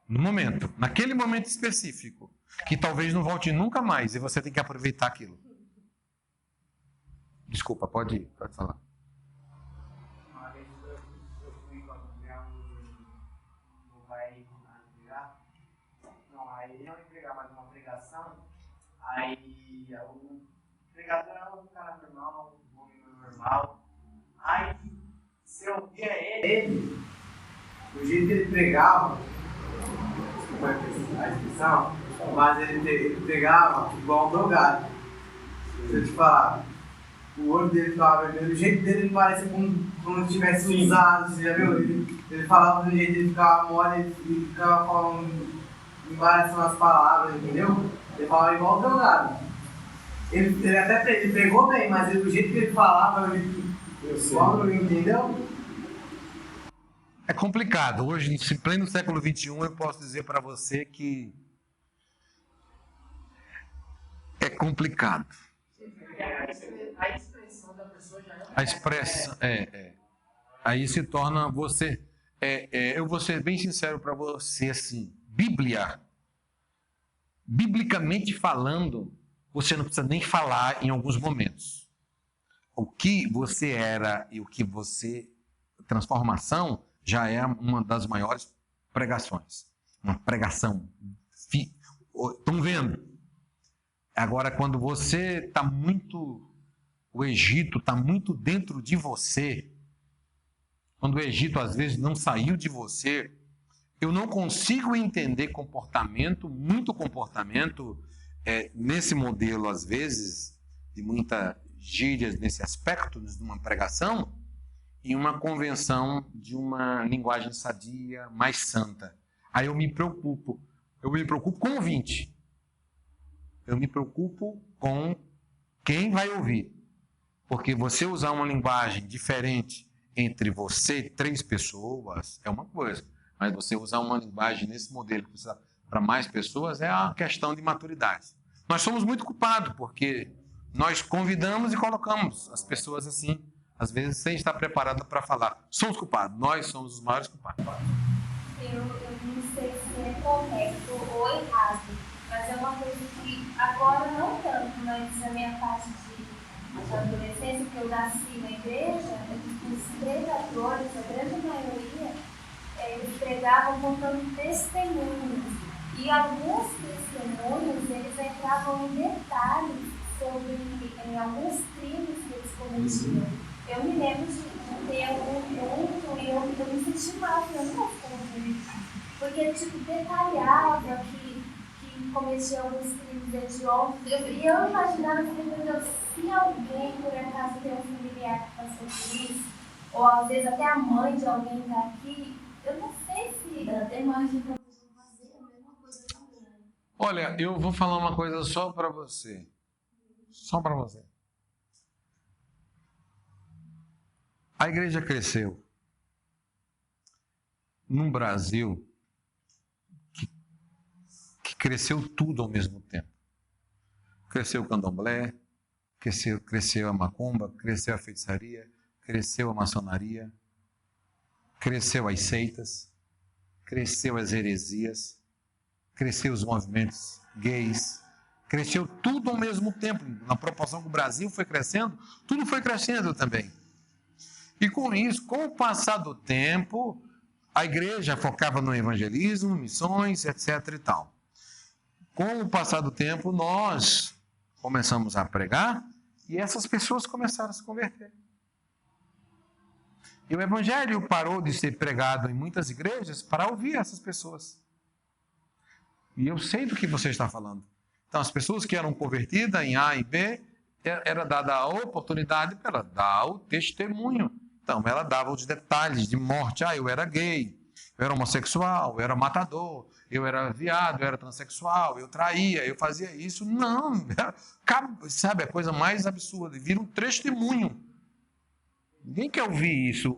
Speaker 1: No momento. Naquele momento específico. Que talvez não volte nunca mais e você tem que aproveitar aquilo. Desculpa, pode falar.
Speaker 2: Uma vez eu fui para não vai pregar. Não, aí não ia pregar, mas uma pregação. Aí o pregador era um cara normal, um homem normal. Aí se eu via ele, do jeito que ele pregava, desculpa a expressão, mas ele pregava igual um drogado. Se eu te falar. O olho dele ficava vermelho, o jeito dele parecia como se tivesse usado, você já viu? Ele falava do jeito dele, ficava mole, ele ficava falando, embaraçando as palavras, entendeu? Ele falava igual o drogado. Ele até pregou bem, mas o jeito que ele falava, entendeu?
Speaker 1: É complicado. Hoje, em pleno século XXI, eu posso dizer para você que é complicado.
Speaker 2: A expressão da pessoa já é.
Speaker 1: A expressão aí se torna você. Eu vou ser bem sincero para você, assim, biblicamente falando, você não precisa nem falar em alguns momentos. O que você era e o que você. Transformação já é uma das maiores pregações. Uma pregação. Estão vendo? Agora, quando você está muito. O Egito está muito dentro de você. Quando o Egito às vezes não saiu de você, eu não consigo entender muito comportamento nesse modelo, às vezes, de muitas gírias nesse aspecto, de uma pregação, em uma convenção de uma linguagem sadia, mais santa. Aí eu me preocupo. Eu me preocupo com o ouvinte. Eu me preocupo com quem vai ouvir. Porque você usar uma linguagem diferente entre você e 3 pessoas é uma coisa. Mas você usar uma linguagem nesse modelo para mais pessoas é a questão de maturidade. Nós somos muito culpados, porque nós convidamos e colocamos as pessoas assim, às vezes sem estar preparada para falar. Somos culpados, nós somos os maiores culpados.
Speaker 6: Eu não sei se é correto ou errado, mas é uma coisa que agora não tanto, mas na minha fase de adolescência, que eu nasci na igreja, os pregadores, a grande maioria, eles pregavam contando testemunhos. E alguns testemunhos, eles entravam em detalhes sobre alguns crimes que eles cometiam. Eu me lembro de ter algum ponto e eu me senti mal, eu não respondi. Porque, detalhava que cometia alguns crimes hediondos. E eu imaginava que, se alguém, por acaso, tem um familiar que passou por isso, ou às vezes até a mãe de alguém está aqui, eu não sei se até mãe de uma pessoa fazer a mesma coisa também.
Speaker 1: Olha, eu vou falar uma coisa só para você. Só para você. A igreja cresceu num Brasil que cresceu tudo ao mesmo tempo. Cresceu o candomblé, cresceu a macumba, cresceu a feitiçaria, cresceu a maçonaria, cresceu as seitas, cresceu as heresias, cresceu os movimentos gays, cresceu tudo ao mesmo tempo. Na proporção que o Brasil foi crescendo, tudo foi crescendo também. E com isso, com o passar do tempo, a igreja focava no evangelismo, missões, etc. e tal. Com o passar do tempo, nós começamos a pregar e essas pessoas começaram a se converter. E o evangelho parou de ser pregado em muitas igrejas para ouvir essas pessoas. E eu sei do que você está falando. Então, as pessoas que eram convertidas em A e B, era dada a oportunidade para ela dar o testemunho. Então, ela dava os detalhes de morte. Eu era gay, eu era homossexual, eu era matador, eu era viado, eu era transexual, eu traía, eu fazia isso. Não, sabe, a coisa mais absurda. Vira um testemunho. Ninguém quer ouvir isso.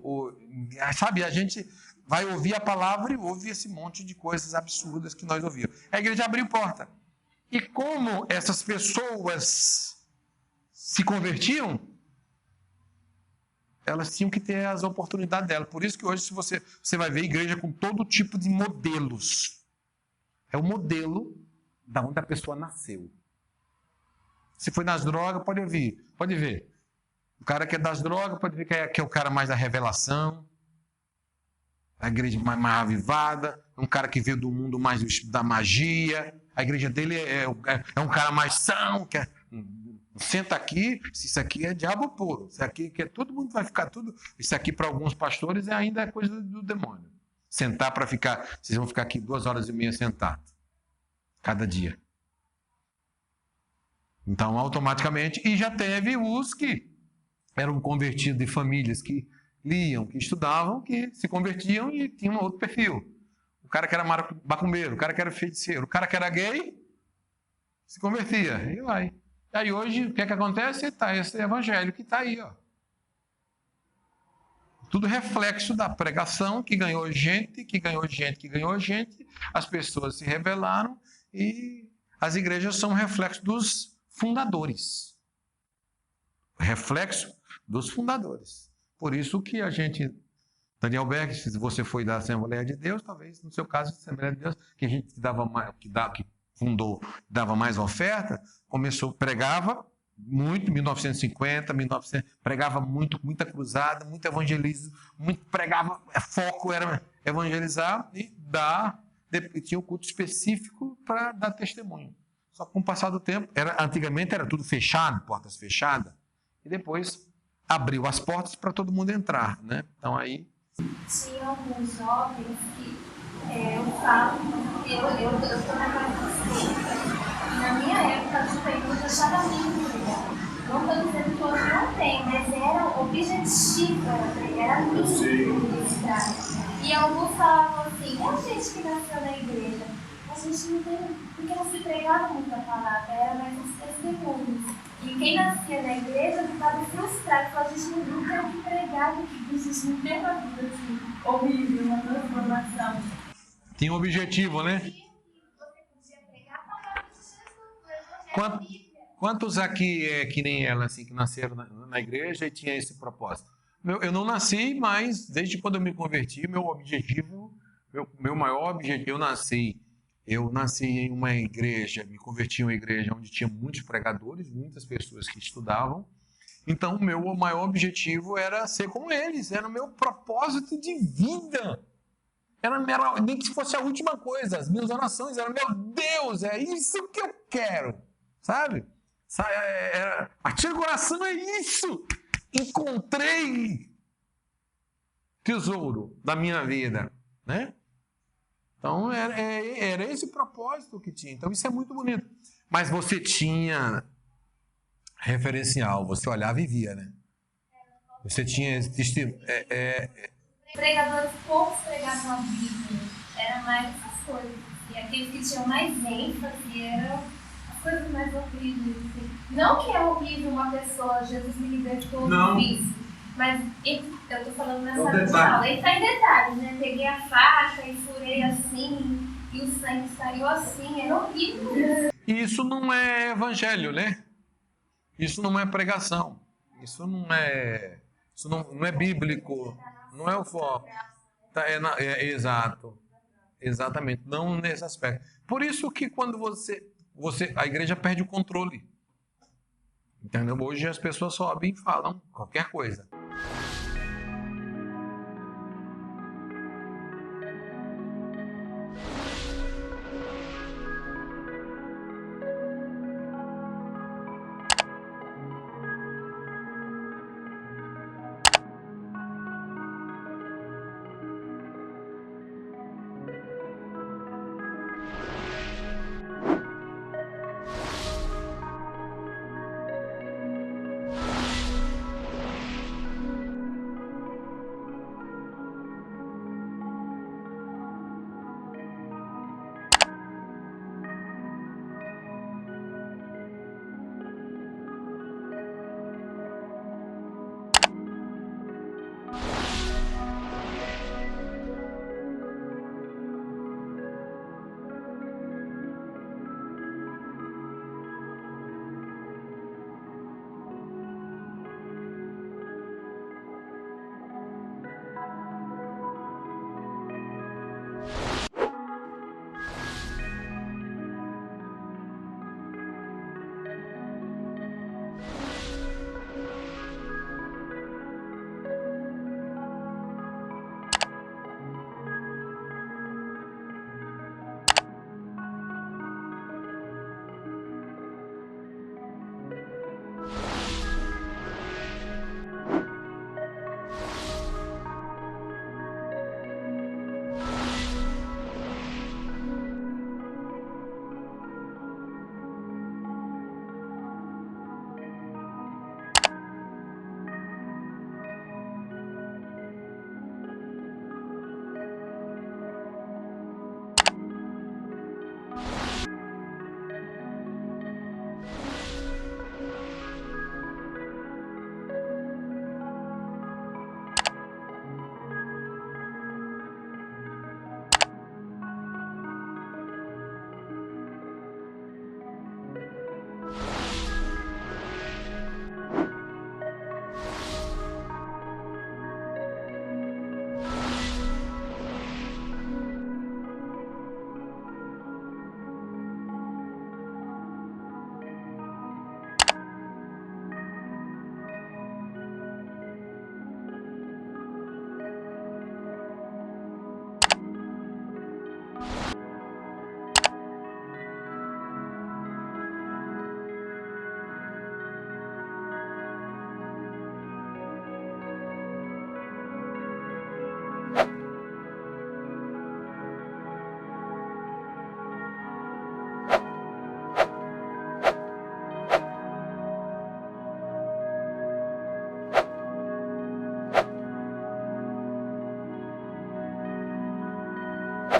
Speaker 1: Sabe, a gente vai ouvir a palavra e ouve esse monte de coisas absurdas que nós ouvimos. A igreja abriu porta. E como essas pessoas se convertiam, elas tinham que ter as oportunidades delas. Por isso que hoje você vai ver igreja com todo tipo de modelos. É o modelo da onde a pessoa nasceu. Se foi nas drogas, pode ver. O cara que é das drogas, pode ver que é o cara mais da revelação, a igreja mais avivada, um cara que veio do mundo mais da magia, a igreja dele é um cara mais são, que senta aqui, isso aqui é diabo puro, isso aqui que todo mundo vai ficar tudo, isso aqui para alguns pastores ainda é coisa do demônio. Sentar para ficar, vocês vão ficar aqui 2h30 sentados, cada dia. Então, automaticamente, e já teve os que eram convertidos de famílias que liam, que estudavam, que se convertiam e tinham um outro perfil. O cara que era macumbeiro, o cara que era feiticeiro, o cara que era gay, se convertia. E vai. E aí hoje, o que é que acontece? Está esse evangelho que está aí. Ó. Tudo reflexo da pregação que ganhou gente, as pessoas se rebelaram e as igrejas são reflexo dos fundadores. Reflexo dos fundadores. Por isso que a gente, Daniel Berg, se você foi da Assembleia de Deus, talvez no seu caso, Assembleia de Deus, que a gente que fundou, dava mais oferta, pregava muito, 1950, 1900, pregava muito, muita cruzada, muito evangelismo, pregava, foco era evangelizar e tinha um culto específico para dar testemunho. Só que com o passar do tempo, antigamente era tudo fechado, portas fechadas, e depois abriu as portas para todo mundo entrar, né? Então aí...
Speaker 6: Tinha alguns jovens que eu falo, eu estou na na minha época de pergunta achava lindo. Não estou dizendo que hoje não tem, mas era objetivo, era lindo isso. E alguns falavam assim, a gente que nasceu na igreja, a gente não tem, porque não se pregava muita palavra, era mais os testemunhos. E quem nascia na igreja ficava frustrado, porque a gente não tem o que pregar, porque a gente não tem uma vida assim, horrível, uma transformação.
Speaker 1: Tinha um objetivo, né?
Speaker 6: Você podia pregar a palavra de Jesus,
Speaker 1: Quantos aqui é que nem ela, assim, que nasceram na igreja e tinha esse propósito? Eu não nasci, mas desde quando eu me converti, meu maior objetivo, eu nasci em uma igreja, me converti em uma igreja onde tinha muitos pregadores, muitas pessoas que estudavam. Então, o meu maior objetivo era ser como eles, era o meu propósito de vida. Nem que fosse a última coisa, as minhas orações eram, meu Deus, é isso que eu quero, sabe? Partir do coração é isso. Encontrei tesouro da minha vida, né? Então, era esse propósito que tinha. Então, isso é muito bonito. Mas você tinha referencial, você olhava e via, né? Você tinha esse estilo.
Speaker 6: Pregadores poucos pregavam a Bíblia. Era mais essas coisas. E aqueles que tinham mais ênfase eram as coisas mais horríveis. Assim. Não que é horrível uma pessoa, Jesus me libertou do vício. Mas eu estou falando nessa sala de aula. Ele está em detalhes, né? Peguei a faca e furei assim, e o sangue saiu assim. Era horrível.
Speaker 1: Isso não é evangelho, né? Isso não é pregação. Isso não é bíblico. Não é o foco. Exato. Exatamente. Não nesse aspecto. Por isso que quando a igreja perde o controle. Entendeu? Hoje as pessoas sobem e falam qualquer coisa.